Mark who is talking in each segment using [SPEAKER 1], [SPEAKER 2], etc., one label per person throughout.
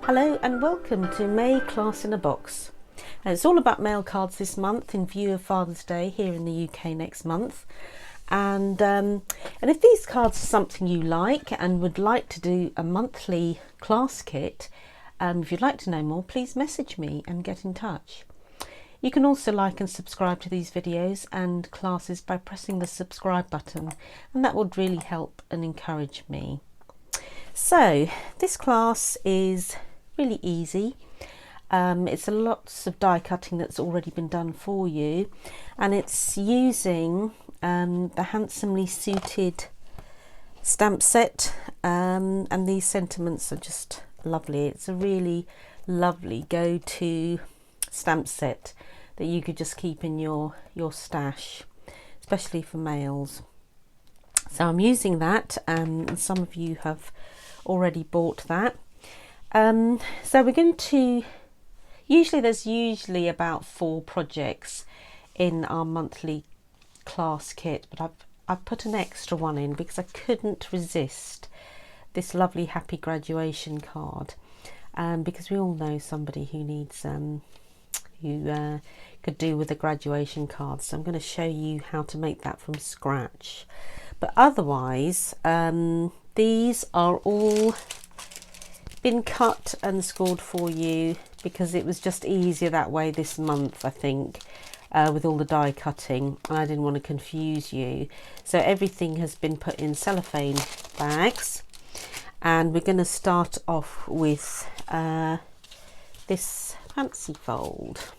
[SPEAKER 1] Hello and welcome to May Class in a Box. It's all about mail cards this month in view of Father's Day here in the UK next month. And if these cards are something you like and would like to do a monthly class kit, if you'd like to know more, please message me and get in touch. You can also like and subscribe to these videos and classes by pressing the subscribe button, and that would really help and encourage me. So this class is really easy. It's a lots of die cutting that's already been done for you, and it's using the Handsomely Suited stamp set, and these sentiments are just lovely. It's a really lovely go-to stamp set that you could just keep in your stash, especially for males. So I'm using that, and some of you have already bought that. So we're going to, there's usually about 4 projects in our monthly class kit, but I've put an extra one in because I couldn't resist this lovely happy graduation card, because we all know somebody who needs who could do with a graduation card. So I'm going to show you how to make that from scratch. But otherwise, these are all been cut and scored for you because it was just easier that way this month, I think, with all the die cutting, and I didn't want to confuse you. So everything has been put in cellophane bags, and we're going to start off with this fancy fold,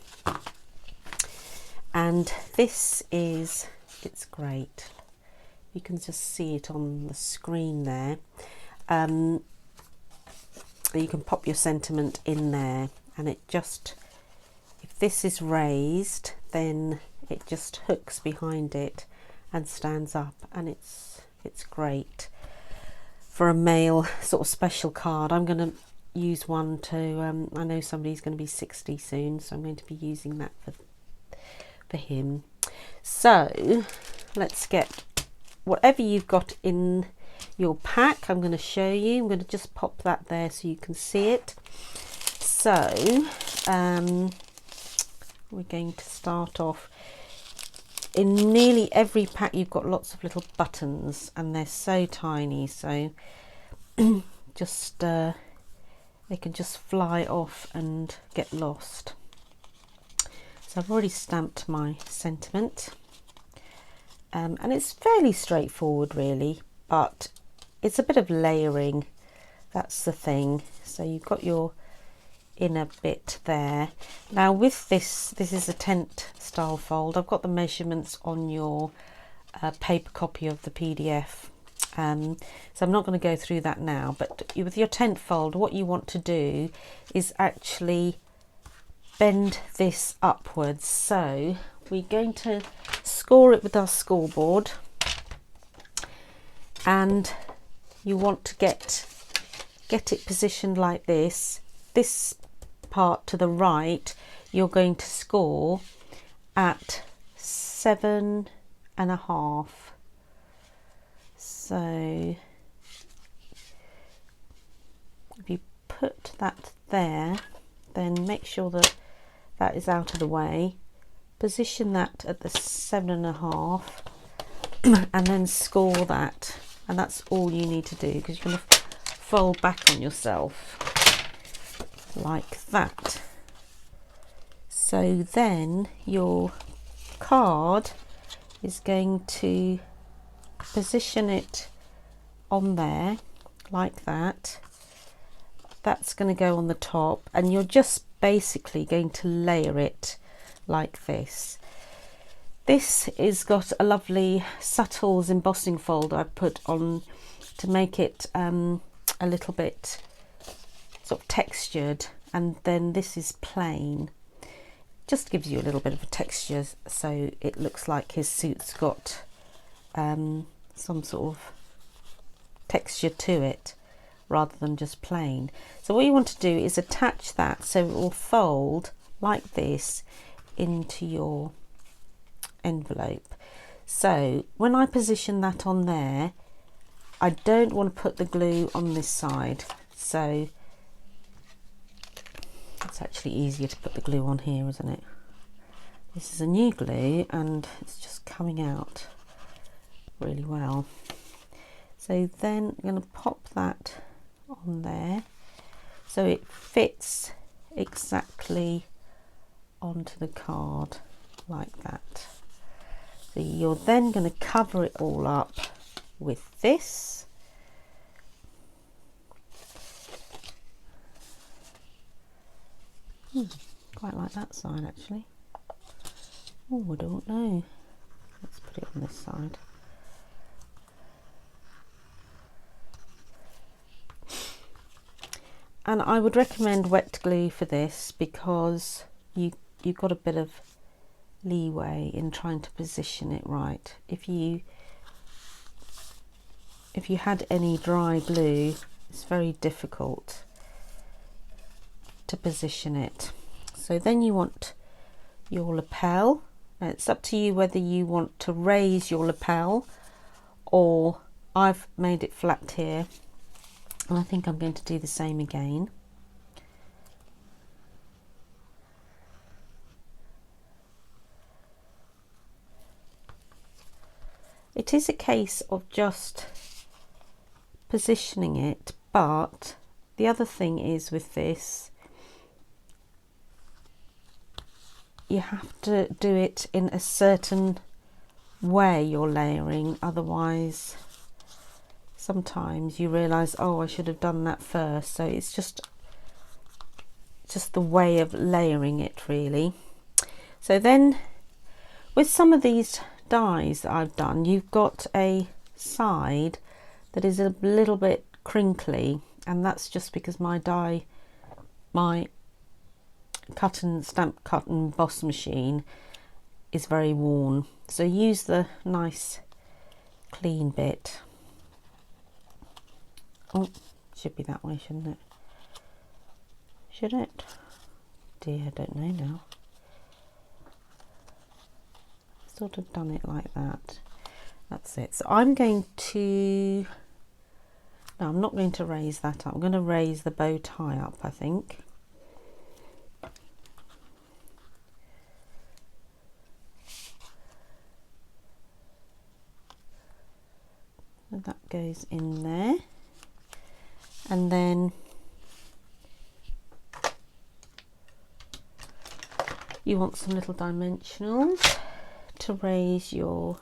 [SPEAKER 1] and this is, it's great. You can just see it on the screen there. You can pop your sentiment in there, and it just, if this is raised, then it just hooks behind it and stands up, and it's great for a male sort of special card. I'm going to use one to I know somebody's going to be 60 soon, so I'm going to be using that for him. So let's get whatever you've got in your pack. I'm going to show you. I'm going to just pop that there so you can see it. So we're going to start off. In nearly every pack you've got lots of little buttons, and they're so tiny, so just they can just fly off and get lost. So I've already stamped my sentiment, and it's fairly straightforward really, but it's a bit of layering, that's the thing. So you've got your inner bit there. Now with this is a tent style fold. I've got the measurements on your paper copy of the PDF, so I'm not going to go through that now, but with your tent fold, what you want to do is actually bend this upwards. So we're going to score it with our scoreboard, and you want to get it positioned like this. This part to the right you're going to score at 7.5. So if you put that there, then make sure that that is out of the way, position that at the 7.5 and then score that, and that's all you need to do, because you're going to fold back on yourself like that. So then your card is going to position it on there like that. That's going to go on the top, and you're just basically going to layer it like this. This is got a lovely Subtles embossing fold I put on to make it a little bit sort of textured, and then this is plain. Just gives you a little bit of a texture, so it looks like his suit's got some sort of texture to it rather than just plain. So what you want to do is attach that so it will fold like this into your envelope. So when I position that on there, I don't want to put the glue on this side, so It's actually easier to put the glue on here, isn't it? This is a new glue and it's just coming out really well. So then I'm going to pop that on there so it fits exactly onto the card like that. So you're then going to cover it all up with this. Quite like that side actually. Oh, I don't know. Let's put it on this side. And I would recommend wet glue for this because you've got a bit of leeway in trying to position it right. If you had any dry glue, it's very difficult to position it. So then you want your lapel. Now it's up to you whether you want to raise your lapel, or I've made it flat here and I think I'm going to do the same again. It is a case of just positioning it, but the other thing is with this, you have to do it in a certain way you're layering, otherwise sometimes you realise, oh, I should have done that first. So it's just the way of layering it really. So then with some of these dies that I've done, you've got a side that is a little bit crinkly, and that's just because my stamp cut and boss machine is very worn. So use the nice clean bit. Oh, should be that way, shouldn't it? Should it? Dear, I don't know now. Sort of done it like that. That's it. So I'm going to, no, I'm not going to raise that up. I'm going to raise the bow tie up, I think. And that goes in there. And then you want some little dimensionals to raise your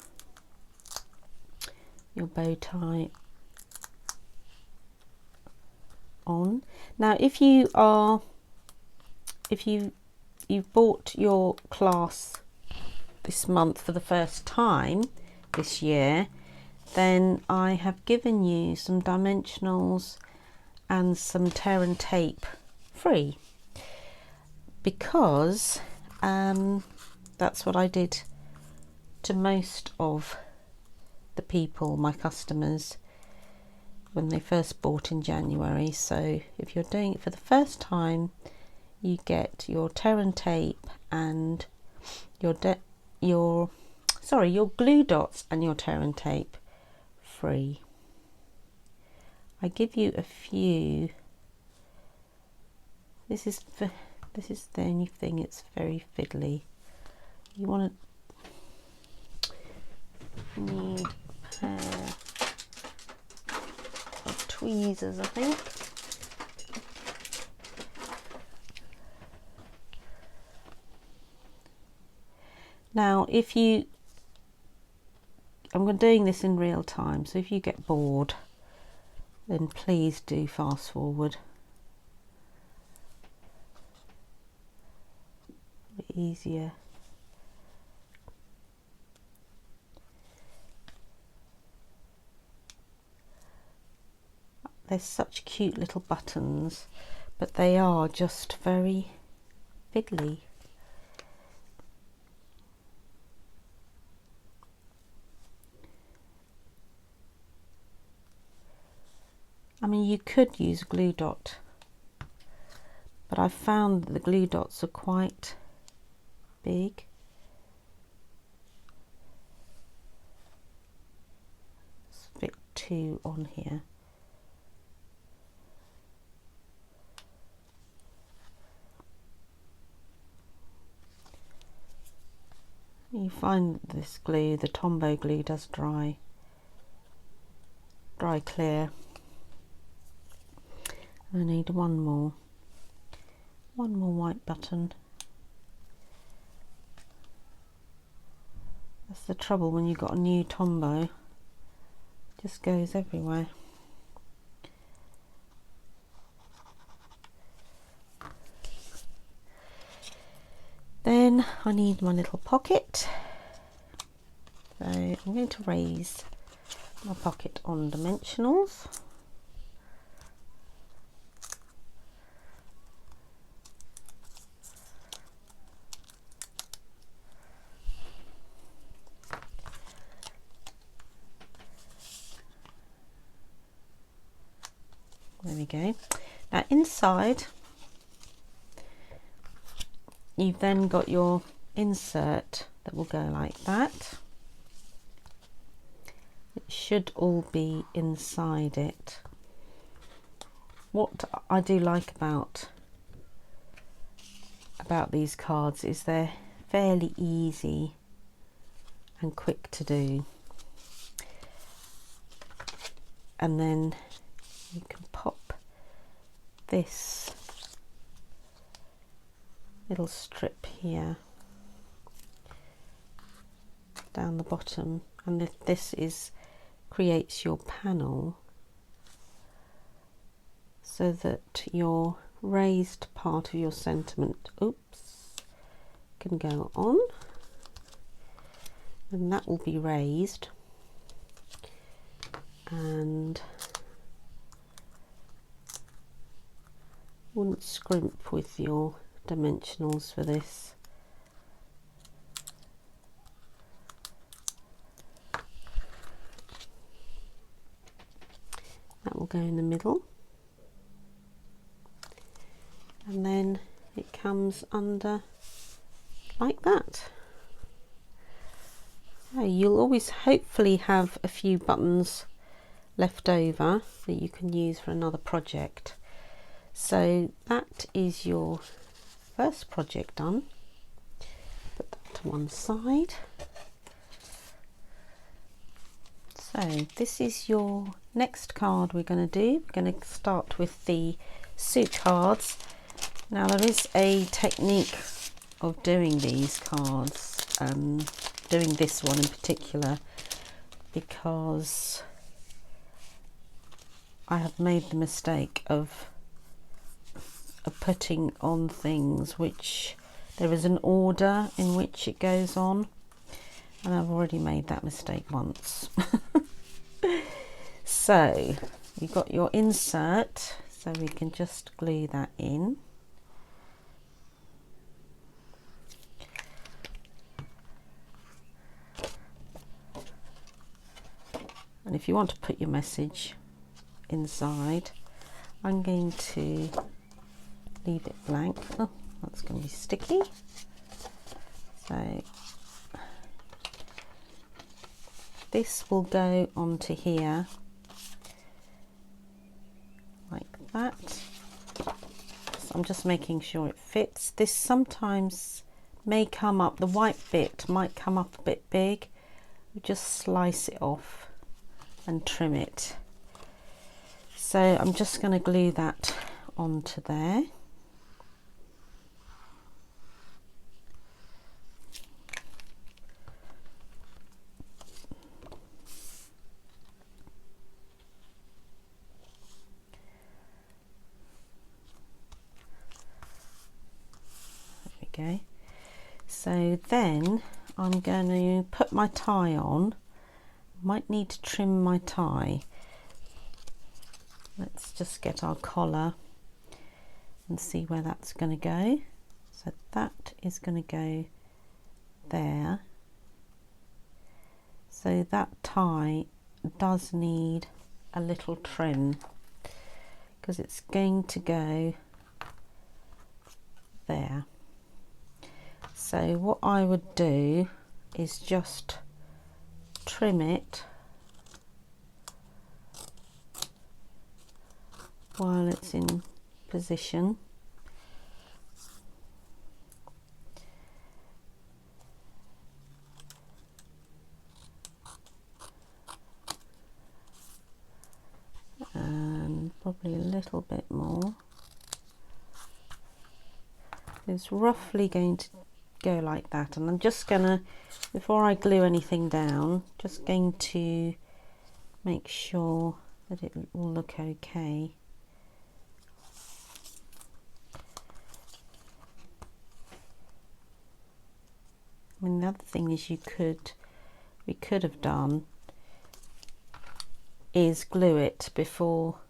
[SPEAKER 1] bow tie on. Now if you've bought your class this month for the first time this year, then I have given you some dimensionals and some tear and tape free, because that's what I did to most of the people, my customers, when they first bought in January. So if you're doing it for the first time, you get your tear and tape and your glue dots and your tear and tape free. I give you a few. This is the only thing, it's very fiddly. You want to need a pair of tweezers, I think. Now I'm doing this in real time, so if you get bored, then please do fast forward. A bit easier. They're such cute little buttons, but they are just very fiddly. I mean, you could use a glue dot, but I've found that the glue dots are quite big. Let's fit 2 on here. find this glue, the Tombow glue, does dry clear. I need one more white button. That's the trouble when you've got a new Tombow, it just goes everywhere. Then I need my little pocket, so I'm going to raise my pocket on dimensionals. There we go. Now inside you've then got your insert that will go like that. It should all be inside it. What I do like about these cards is they're fairly easy and quick to do. And then you can pop this little strip here down the bottom, and this creates your panel so that your raised part of your sentiment can go on, and that will be raised, and wouldn't scrimp with your dimensionals for this. That will go in the middle, and then it comes under like that. So you'll always hopefully have a few buttons left over that you can use for another project. So that is your first project done. Put that to one side. So this is your next card we're going to do. We're going to start with the suit cards. Now there is a technique of doing these cards, doing this one in particular, because I have made the mistake of putting on things which there is an order in which it goes on, and I've already made that mistake once. So you've got your insert, so we can just glue that in. And if you want to put your message inside, I'm going to leave it blank. Oh, that's going to be sticky. So this will go onto here like that. So I'm just making sure it fits. This sometimes may come up, the white bit might come up a bit big. We just slice it off and trim it. So I'm just going to glue that onto there. Okay, so then I'm going to put my tie on. Might need to trim my tie. Let's just get our collar and see where that's going to go. So that is going to go there. So that tie does need a little trim because it's going to go there. So what I would do is just trim it while it's in position. probably a little bit more. It's roughly going to go like that, and I'm just gonna, before I glue anything down, just going to make sure that it will look okay. I mean, the other thing is we could have done is glue it before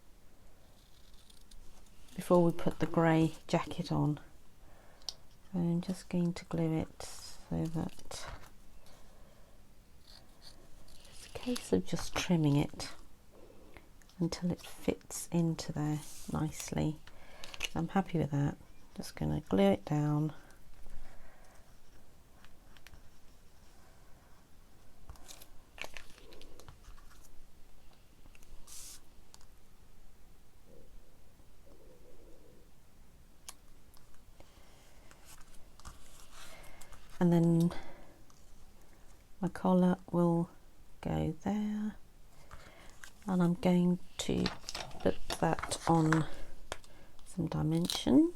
[SPEAKER 1] we put the grey jacket on. So I'm just going to glue it so that it's a case of just trimming it until it fits into there nicely. I'm happy with that. Just going to glue it down. And then my collar will go there, and I'm going to put that on some dimension.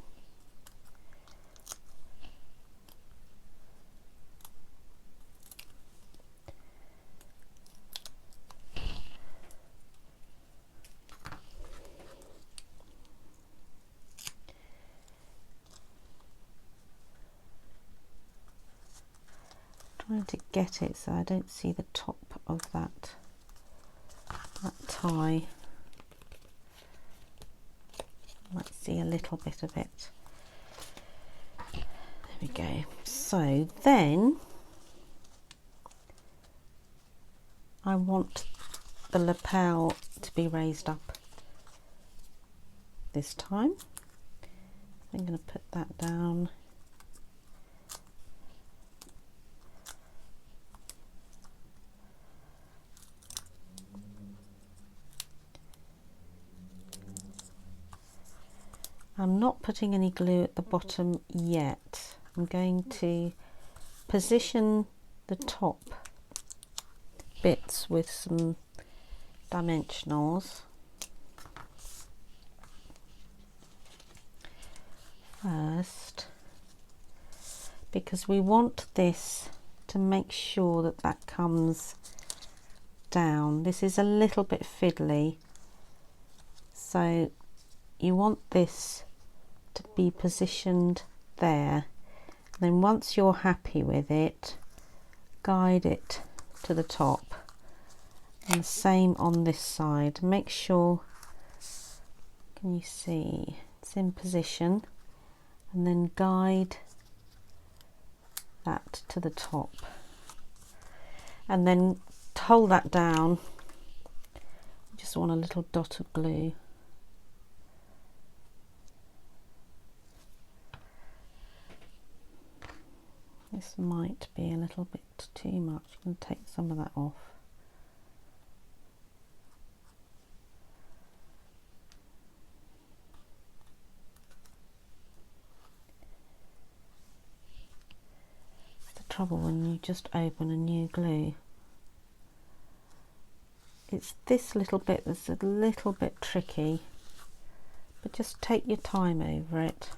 [SPEAKER 1] Trying to get it so I don't see the top of that tie. I might see a little bit of it. There we go. So then I want the lapel to be raised up this time. I'm going to put that down. I'm not putting any glue at the bottom yet. I'm going to position the top bits with some dimensionals first, because we want this to make sure that that comes down. This is a little bit fiddly, so you want this to be positioned there. Then once you're happy with it, guide it to the top, and the same on this side. Make sure, can you see, it's in position, and then guide that to the top, and then to hold that down, you just want a little dot of glue. This might be a little bit too much. I'm going to take some of that off. It's the trouble when you just open a new glue. It's this little bit that's a little bit tricky, but just take your time over it.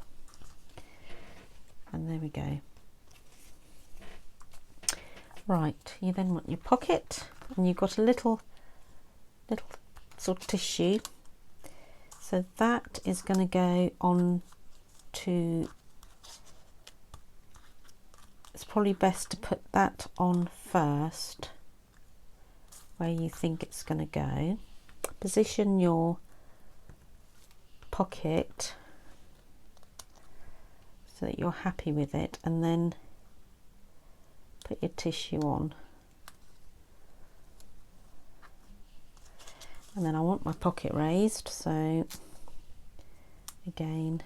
[SPEAKER 1] And there we go. Right, you then want your pocket, and you've got a little sort of tissue, so that is going to go on to, it's probably best to put that on first where you think it's going to go. Position your pocket so that you're happy with it, and then put your tissue on. And then I want my pocket raised, so again,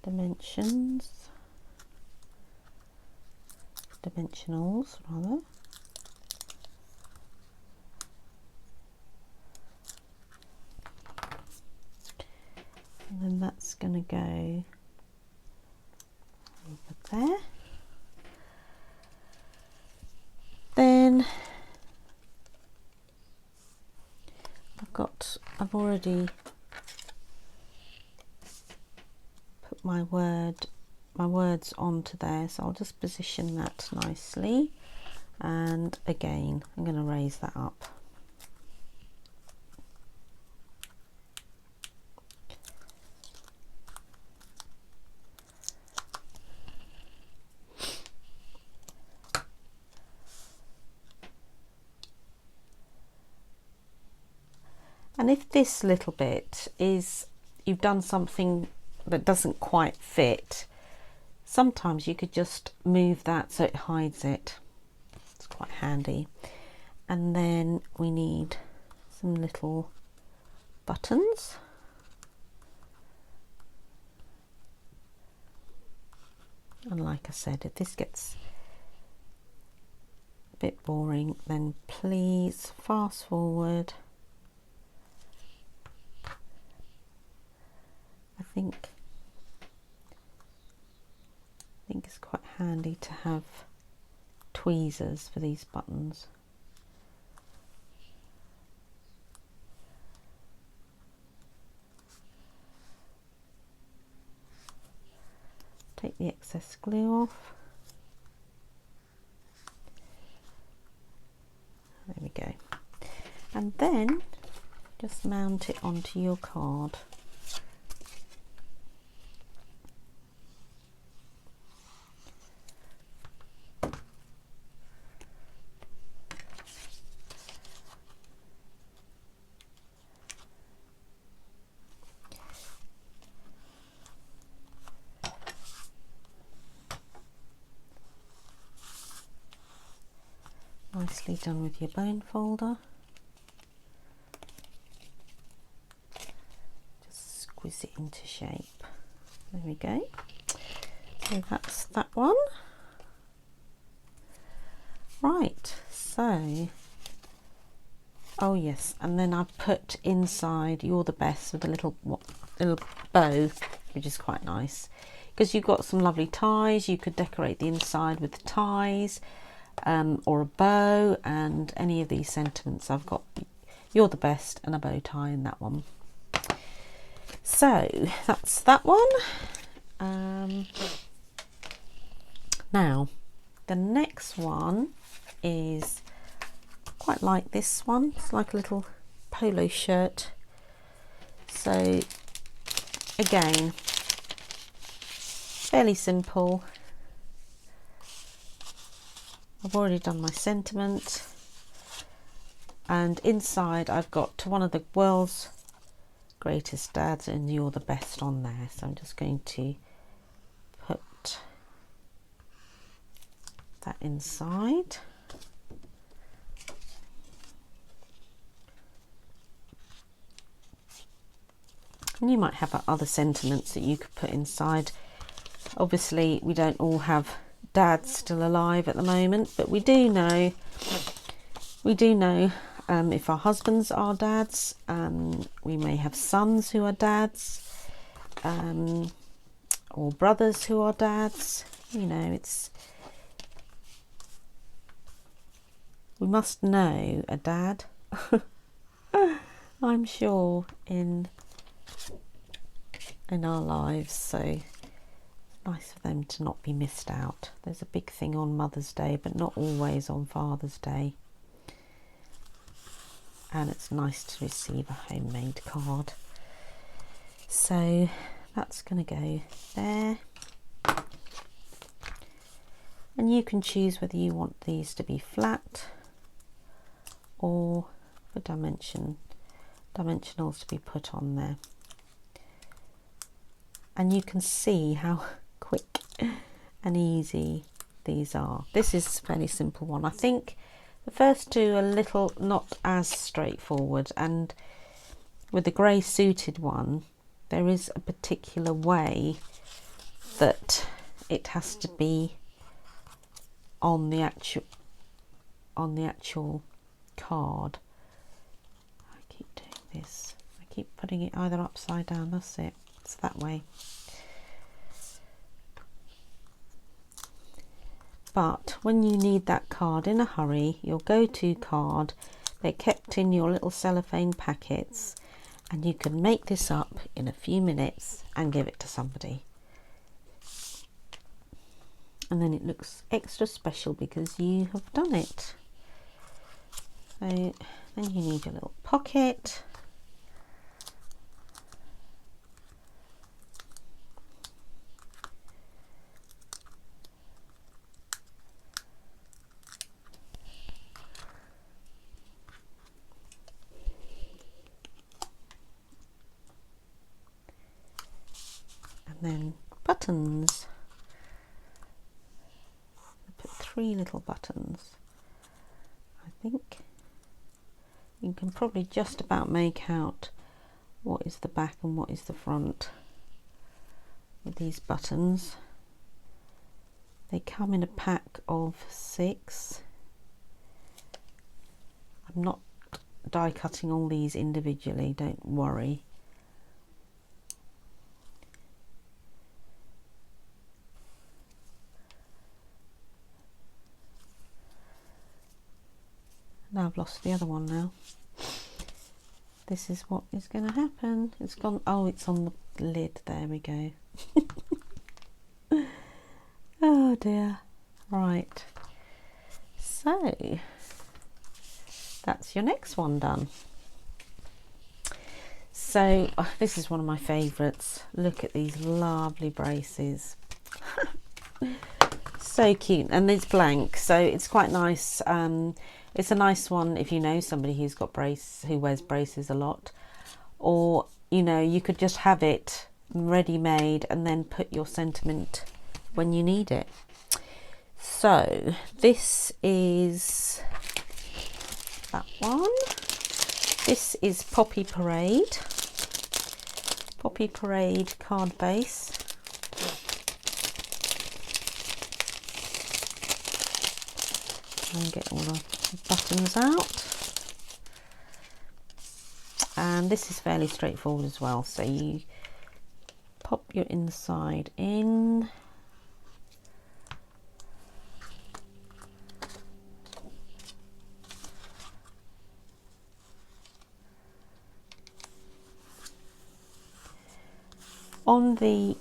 [SPEAKER 1] dimensionals rather. And then that's going to go over there. Then I've already put my words onto there, so I'll just position that nicely, and again I'm going to raise that up. And if this little bit is, you've done something that doesn't quite fit, sometimes you could just move that so it hides it. It's quite handy. And then we need some little buttons. And like I said, if this gets a bit boring, then please fast forward. I think it's quite handy to have tweezers for these buttons. Take the excess glue off. There we go. And then just mount it onto your card. Nicely done with your bone folder. Just squeeze it into shape. There we go. So that's that one. Right, so, oh yes, and then I've put inside "You're the Best" with a little bow, which is quite nice, because you've got some lovely ties. You could decorate the inside with ties, or a bow, and any of these sentiments. I've got "You're the Best" and a bow tie in that one. So that's that one. Now the next one is quite like this one. It's like a little polo shirt. So again, fairly simple. I've already done my sentiment, and inside I've got one of the world's greatest dads and "You're the Best" on there. So I'm just going to put that inside. And you might have other sentiments that you could put inside. Obviously we don't all have dads still alive at the moment, but we do know if our husbands are dads. We may have sons who are dads, or brothers who are dads. You know, we must know a dad, I'm sure, in our lives, so nice for them to not be missed out. There's a big thing on Mother's Day, but not always on Father's Day. And it's nice to receive a homemade card. So that's going to go there. And you can choose whether you want these to be flat or for dimensionals to be put on there. And you can see how quick and easy these are. This is a fairly simple one. I think the first two are a little not as straightforward, and with the grey suited one there is a particular way that it has to be on the actual card. I keep doing this. I keep putting it either upside down. That's it. It's that way. But when you need that card in a hurry, your go-to card, They're kept in your little cellophane packets, and you can make this up in a few minutes and give it to somebody. And then it looks extra special because you have done it. So then you need a little pocket. And then buttons. I put 3 little buttons. I think you can probably just about make out what is the back and what is the front with these buttons. They come in a pack of 6. I'm not die cutting all these individually, don't worry. Now I've lost the other one now. This is what is going to happen. It's gone. Oh, it's on the lid. There we go. Oh dear. Right. So that's your next one done. So this is one of my favourites. Look at these lovely braces. So cute, and it's blank, so it's quite nice. It's a nice one if you know somebody who wears braces a lot, or you know, you could just have it ready made and then put your sentiment when you need it. So this is that one. This is Poppy Parade card base. And get all the buttons out, and this is fairly straightforward as well. So you pop your inside in, on the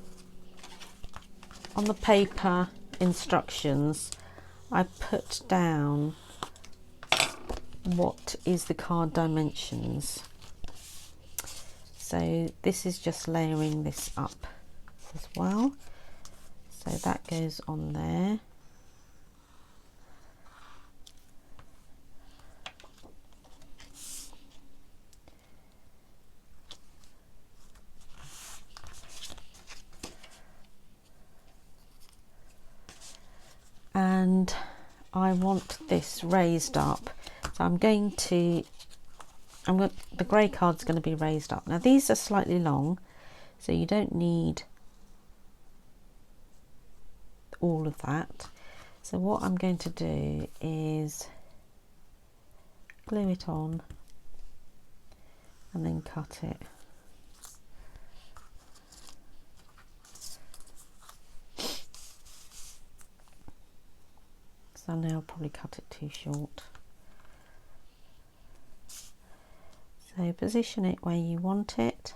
[SPEAKER 1] paper instructions I put down what is the card dimensions. So this is just layering this up as well. So that goes on there. And I want this raised up, so the grey card's going to be raised up. Now these are slightly long, so you don't need all of that. So what I'm going to do is glue it on and then cut it. So now I'll probably cut it too short. So position it where you want it.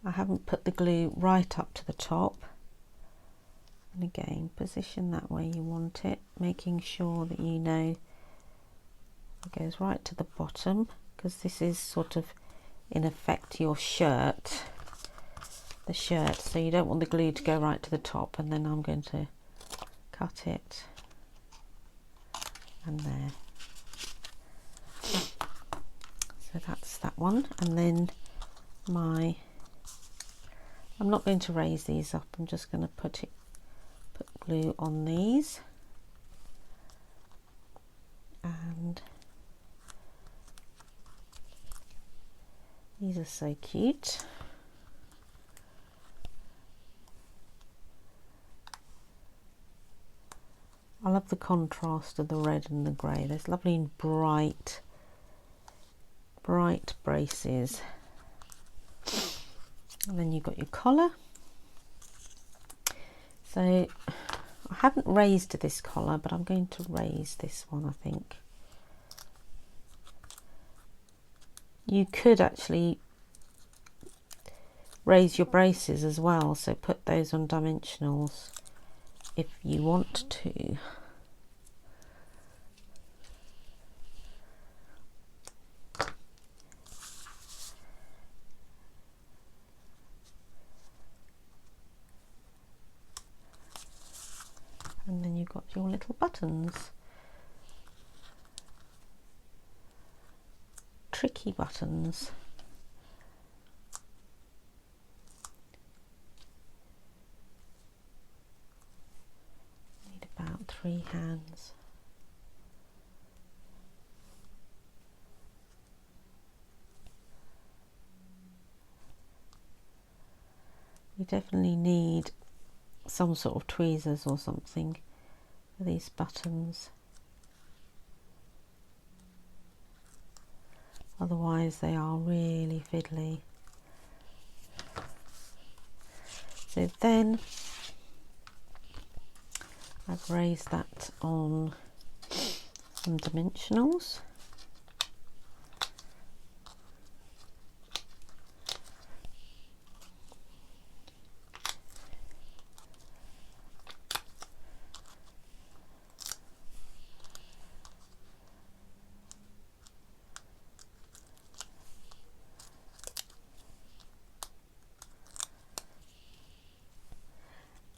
[SPEAKER 1] I haven't put the glue right up to the top. And again, position that where you want it, making sure that you know it goes right to the bottom, because this is sort of in effect your shirt. The shirt, so you don't want the glue to go right to the top, and then I'm going to cut it and there. So that's that one, and then I'm not going to raise these up, I'm just going to put glue on these, and these are so cute. I love the contrast of the red and the grey. There's lovely bright braces. And then you've got your collar. So I haven't raised this collar, but I'm going to raise this one, I think. You could actually raise your braces as well, so put those on dimensionals if you want to. And then you've got your little buttons. Tricky buttons. Need about 3 hands. You definitely need some sort of tweezers or something for these buttons. Otherwise they are really fiddly. So then I've raised that on some dimensionals.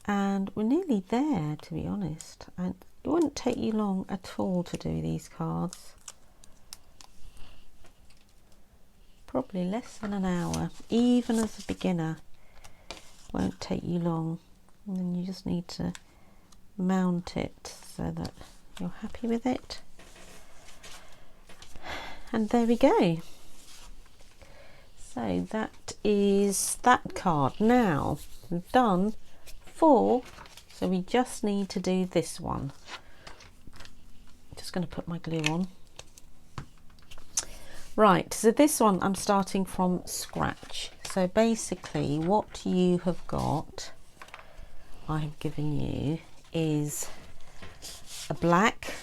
[SPEAKER 1] And we're nearly there, to be honest, and it wouldn't take you long at all to do these cards. Probably less than an hour, even as a beginner, won't take you long. And then you just need to mount it so that you're happy with it. And there we go. So that is that card. Now we've done 4, so we just need to do this one. Just going to put my glue on. Right, so this one I'm starting from scratch. So basically what you have got, I've given you, is a black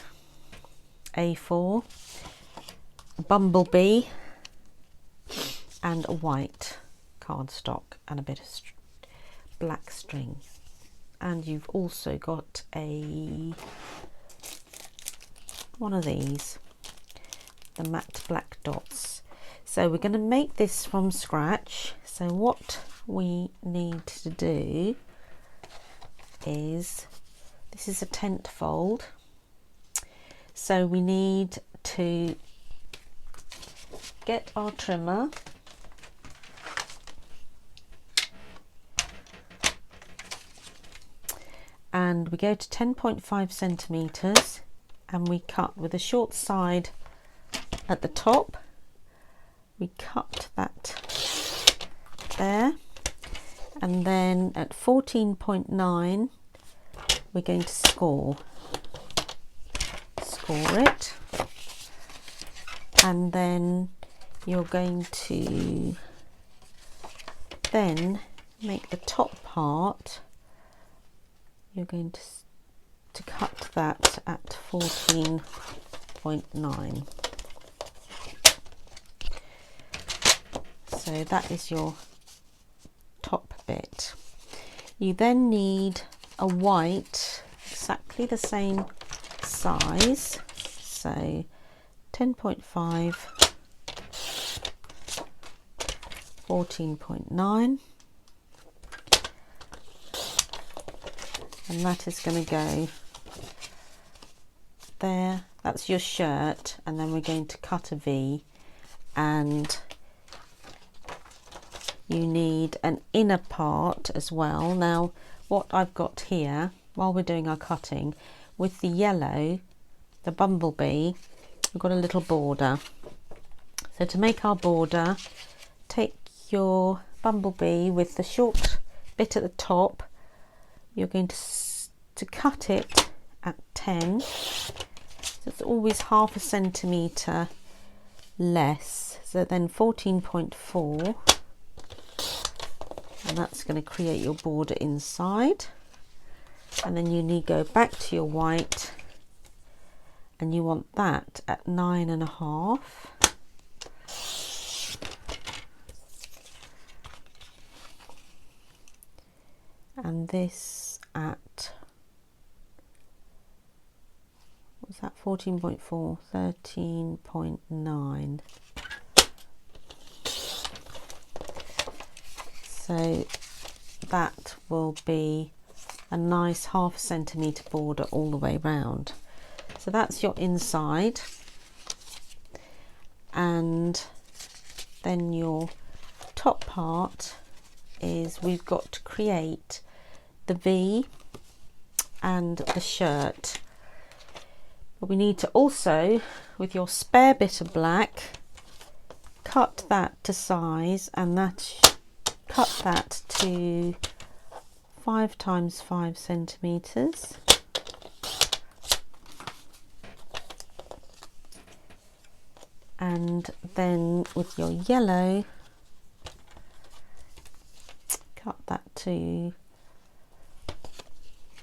[SPEAKER 1] A4, a bumblebee, and a white cardstock and a bit of black string. And you've also got one of these, the matte black dots. So we're going to make this from scratch. So what we need to do is, this is a tent fold, so we need to get our trimmer, and we go to 10.5 centimeters, and we cut with a short side at the top. We cut that there, and then at 14.9 we're going to score it, and then you're going to then make the top part, you're going to cut that at 14.9. So that is your top bit. You then need a white, exactly the same size, so 10.5, 14.9, and that is going to go there. That's your shirt, and then we're going to cut a V, and you need an inner part as well. Now what I've got here, while we're doing our cutting, with the yellow, the bumblebee, we've got a little border. So to make our border, take your bumblebee with the short bit at the top, you're going to cut it at 10, so it's always half a centimetre less, so then 14.4, and that's going to create your border inside. and then you need to go back to your white, and you want that at 9.5. And this at, what's that, 14.4, 13.9. So that will be a nice 0.5 centimetre border all the way round. So that's your inside, and then your top part is, we've got to create the V and the shirt, but we need to also, with your spare bit of black, cut that to size, and cut that to 5 times 5 centimeters. And then with your yellow, cut that to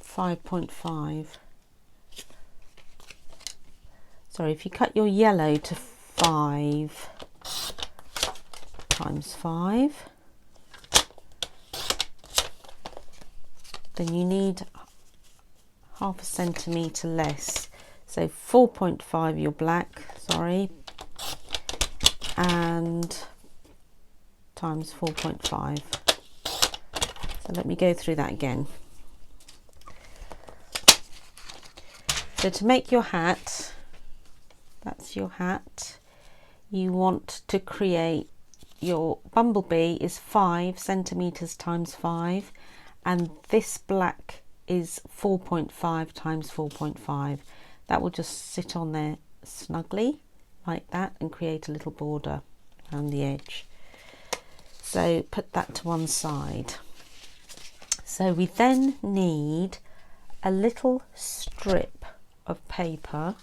[SPEAKER 1] 5.5. Sorry, if you cut your yellow to 5 times 5, then you need 0.5 centimetre less. So 4.5 your black, sorry, and times 4.5. So let me go through that again. So to make your hat, that's your hat, you want to create, your bumblebee is 5 centimeters times 5, and this black is 4.5 times 4.5. That will just sit on there snugly like that and create a little border around the edge. So put that to one side. So we then need a little strip of paper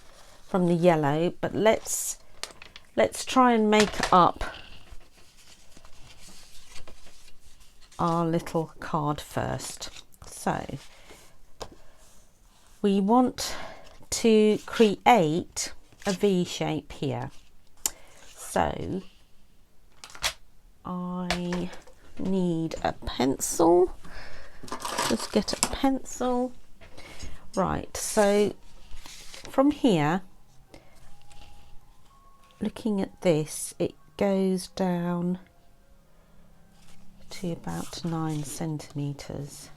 [SPEAKER 1] from the yellow, but let's try and make up our little card first. So we want to create a V shape here. So I need a pencil. Just get a pencil. Right, so from here, looking at this, it goes down to about 9 centimeters.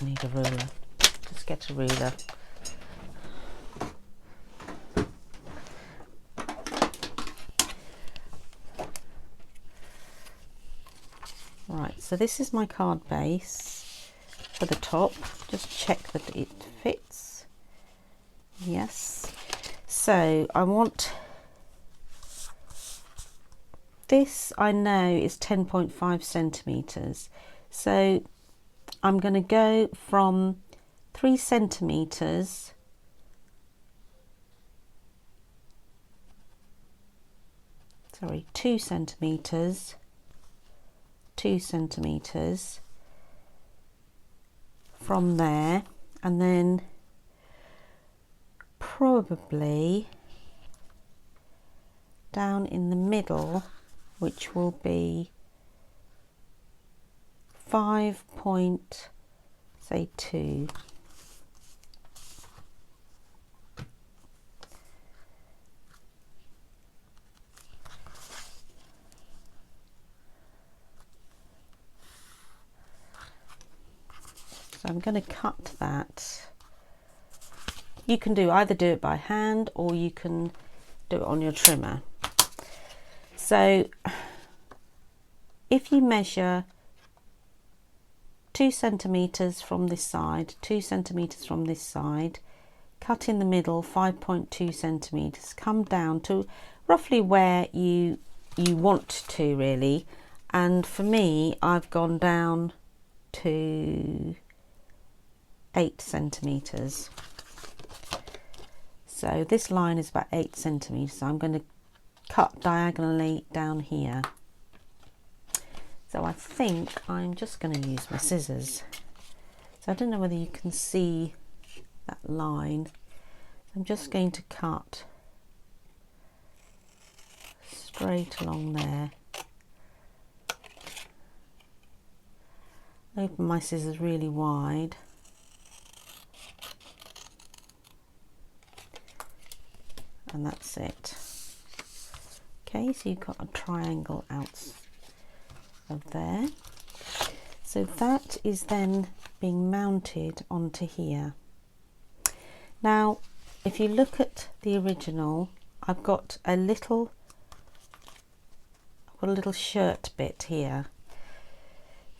[SPEAKER 1] I need a ruler. Just get a ruler. Right, so this is my card base for the top. Just check that it fits. Yes. So I want this, I know is 10.5 centimeters. So I'm going to go from 3 centimeters sorry, 2 centimeters, 2 centimeters from there, and then probably down in the middle, which will be 5.2. So I'm going to cut that. You can either do it by hand, or you can do it on your trimmer. So if you measure 2 centimeters from this side, 2 centimeters from this side, cut in the middle 5.2 centimeters, come down to roughly where you want to really, and for me I've gone down to 8 centimeters. So this line is about 8 centimeters. So I'm going to cut diagonally down here. So I think I'm just going to use my scissors. So I don't know whether you can see that line. I'm just going to cut straight along there. Open my scissors really wide. And that's it. Okay, so you've got a triangle out of there. So that is then being mounted onto here. Now, if you look at the original, I've got a little shirt bit here.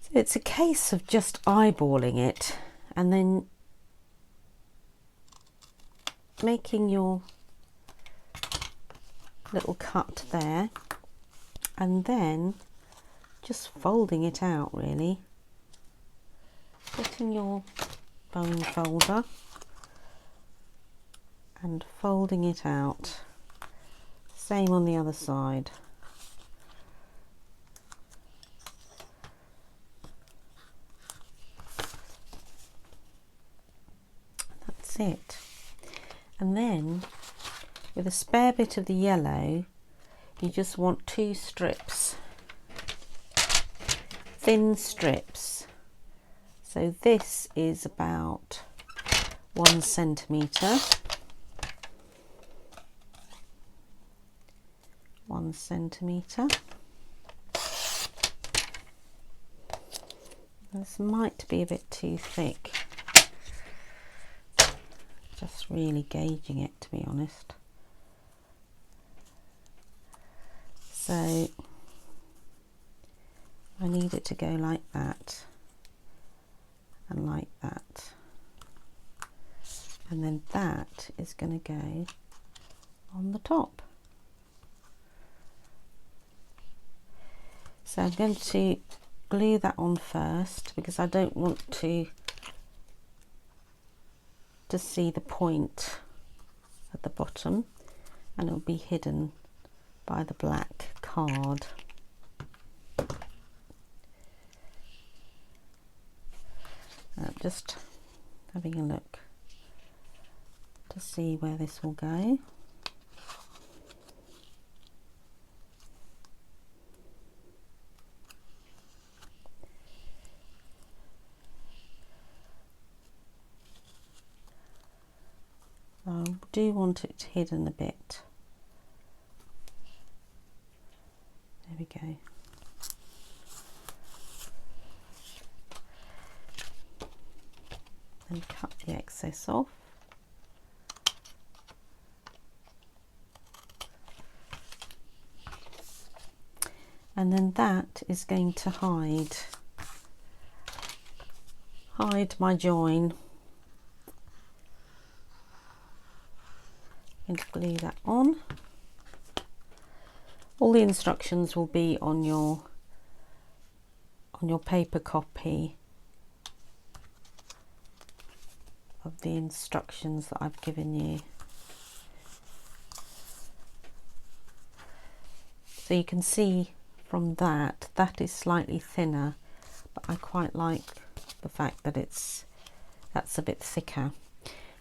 [SPEAKER 1] So it's a case of just eyeballing it and then making your little cut there, and then just folding it out, really. Getting your bone folder and folding it out. Same on the other side. That's it. And then with a spare bit of the yellow, you just want 2 strips, thin strips. So this is about 1 centimetre. 1 centimetre. This might be a bit too thick. Just really gauging it, to be honest. So I need it to go like that and like that, and then that is going to go on the top. So I'm going to glue that on first because I don't want to see the point at the bottom, and it'll be hidden by the black card. Just having a look to see where this will go. I do want it hidden a bit. There we go. And cut the excess off. And then that is going to hide my join. And glue that on. All the instructions will be on your paper copy of the instructions that I've given you. So you can see from that is slightly thinner, but I quite like the fact that that's a bit thicker.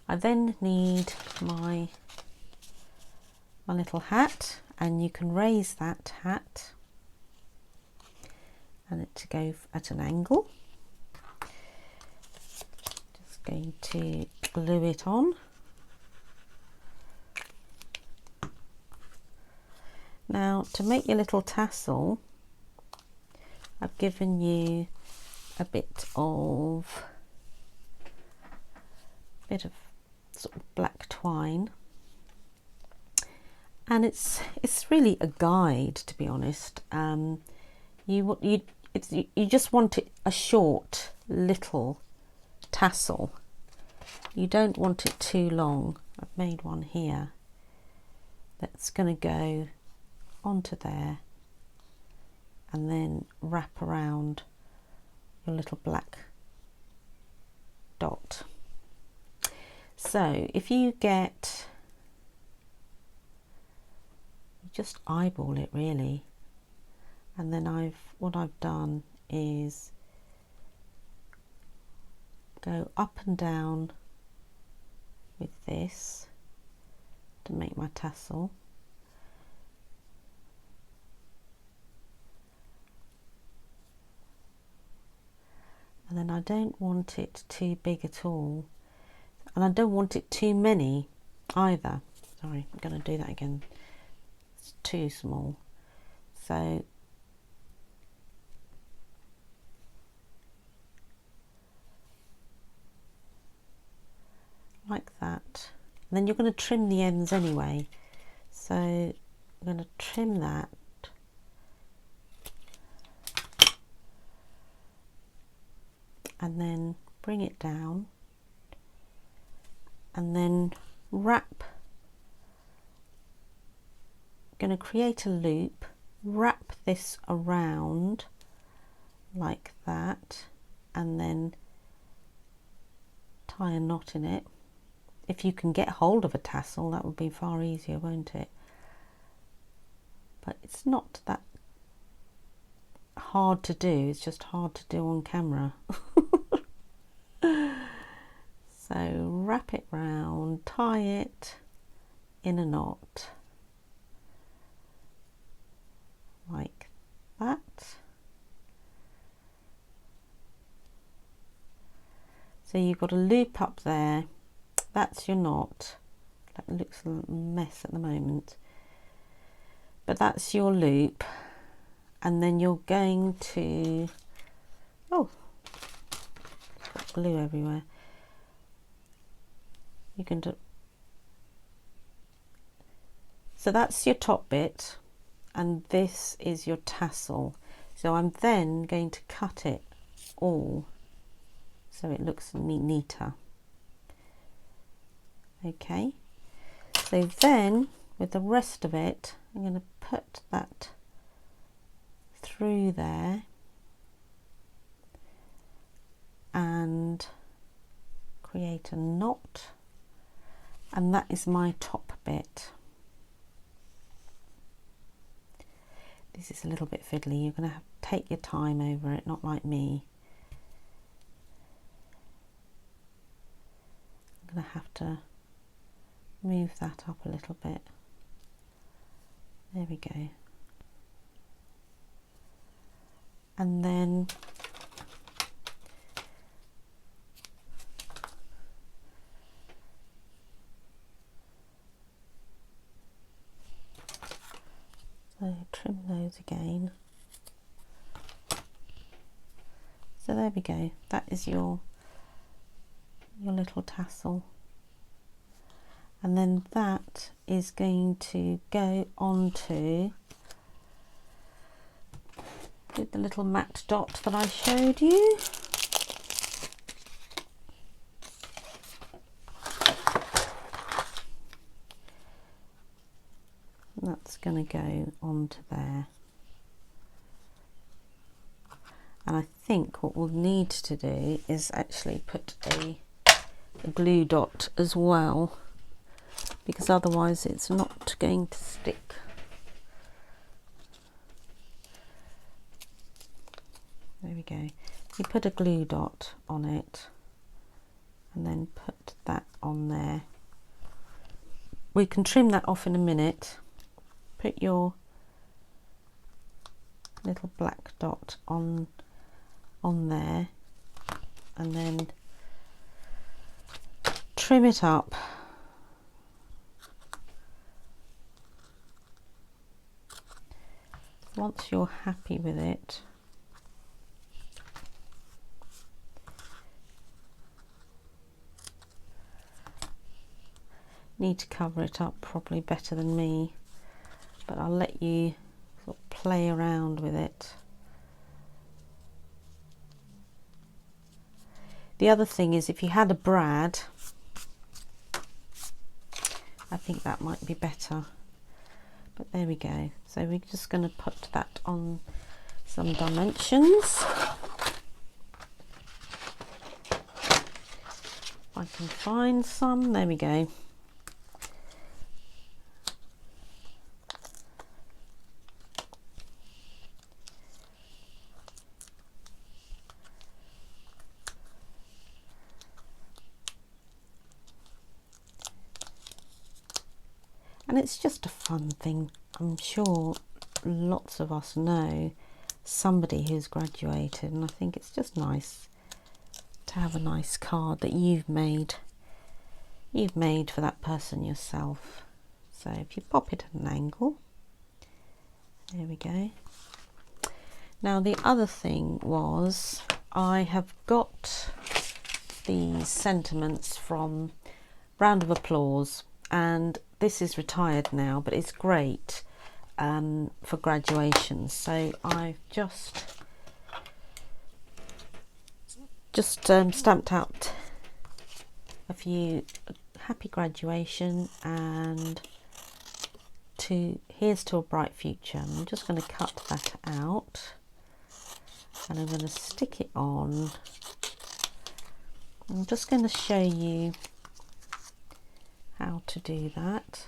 [SPEAKER 1] I then need my little hat, and you can raise that hat and it to go at an angle. Just going to glue it on. Now, to make your little tassel, I've given you a bit of sort of black twine, and it's really a guide, to be honest. You just want a short little tassel. You don't want it too long. I've made one here that's going to go onto there and then wrap around your little black dot. So if you just eyeball it really. And then what I've done is go up and down with this to make my tassel. And then I don't want it too big at all, and I don't want it too many either. Sorry, I'm going to do that again. It's too small. So like that. And then you're going to trim the ends anyway. So I'm going to trim that. And then bring it down. And then wrap. Going to create a loop, wrap this around like that, and then tie a knot in it. If you can get hold of a tassel, that would be far easier, won't it? But it's not that hard to do, it's just hard to do on camera. So wrap it round, tie it in a knot like that. So you've got a loop up there, that's your knot. That looks a mess at the moment, but that's your loop. And then you're going to, oh, got glue everywhere. You can do, so that's your top bit, and this is your tassel. So I'm then going to cut it all so it looks neater. Okay, so then with the rest of it, I'm going to put that through there and create a knot, and that is my top bit. This is a little bit fiddly, you're going to have to take your time over it, not like me. I'm going to have to move that up a little bit. There we go. And then so trim those again. So there we go, that is your little tassel. And then that is going to go onto with the little matte dot that I showed you. And that's going to go onto there. And I think what we'll need to do is actually put a glue dot as well, because otherwise it's not going to stick. There we go. You put a glue dot on it and then put that on there. We can trim that off in a minute. Put your little black dot on there and then trim it up. Once you're happy with it, need to cover it up probably better than me, but I'll let you sort of play around with it. The other thing is, if you had a brad, I think that might be better. But there we go. So we're just going to put that on some dimensions. If I can find some, there we go. And it's just a fun thing. I'm sure lots of us know somebody who's graduated, and I think it's just nice to have a nice card that you've made for that person yourself. So if you pop it at an angle, there we go. Now the other thing was, I have got these sentiments from Round of Applause, and this is retired now, but it's great for graduation. So I've just stamped out a few happy graduation and here's to a bright future. I'm just going to cut that out and I'm going to stick it on. I'm just going to show you how to do that.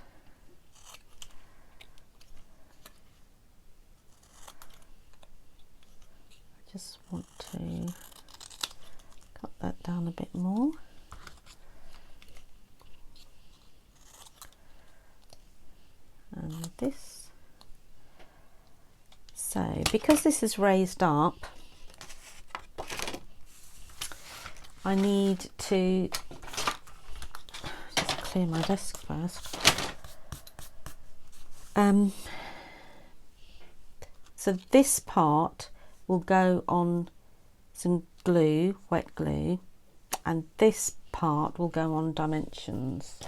[SPEAKER 1] I just want to cut that down a bit more. And this. So because this is raised up, I need to just clear my desk first. So this part will go on some glue, wet glue, and this part will go on dimensions.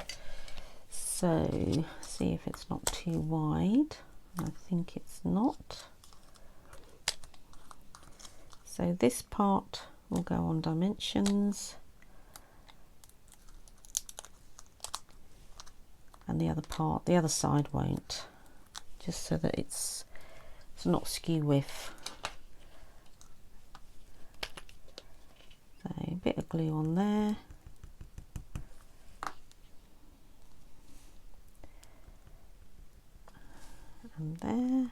[SPEAKER 1] So see if it's not too wide. I think it's not. So this part will go on dimensions and the other side won't, just so that it's not skew with. So a bit of glue on there. And there.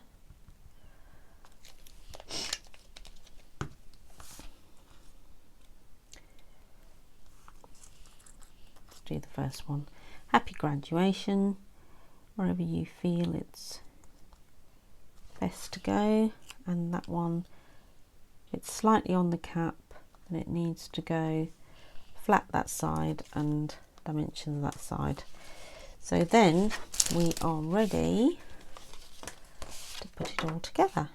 [SPEAKER 1] Let's do the first one. Happy graduation, wherever you feel it's best to go. And that one, it's slightly on the cap, and it needs to go flat that side and dimensions that side. So then we are ready to put it all together.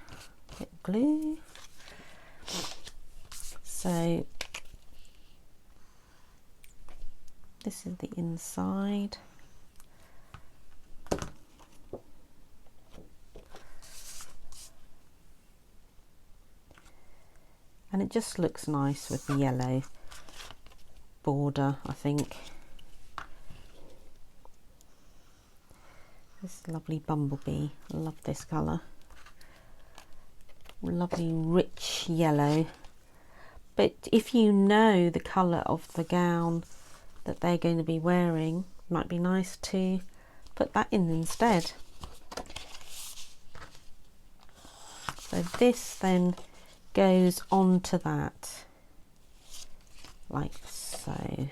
[SPEAKER 1] Bit of glue. So this is the inside. And it just looks nice with the yellow border, I think. This lovely bumblebee, I love this colour. Lovely rich yellow. But if you know the colour of the gown that they're going to be wearing, it might be nice to put that in instead. So this then goes onto that, like so.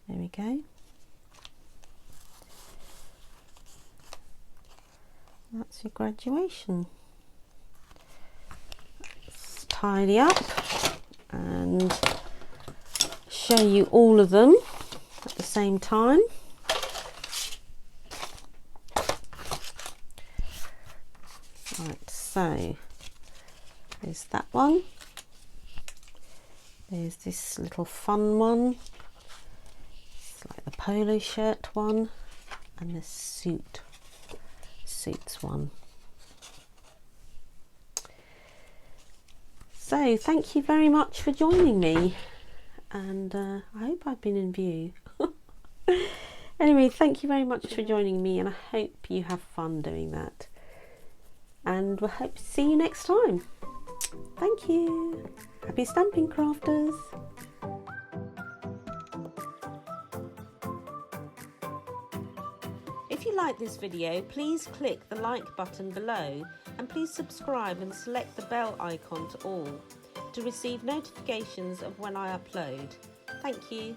[SPEAKER 1] There we go. That's your graduation. Let's tidy up and show you all of them at the same time. Right, so there's that one. There's this little fun one. It's like the polo shirt one, and the suits one. So thank you very much for joining me, and I hope I've been in view. Anyway, thank you very much for joining me, and I hope you have fun doing that, and we'll hope to see you next time. Thank you. Happy stamping, crafters. If If you like this video, please click the like button below and please subscribe and select the bell icon to all to receive notifications of when I upload. Thank you.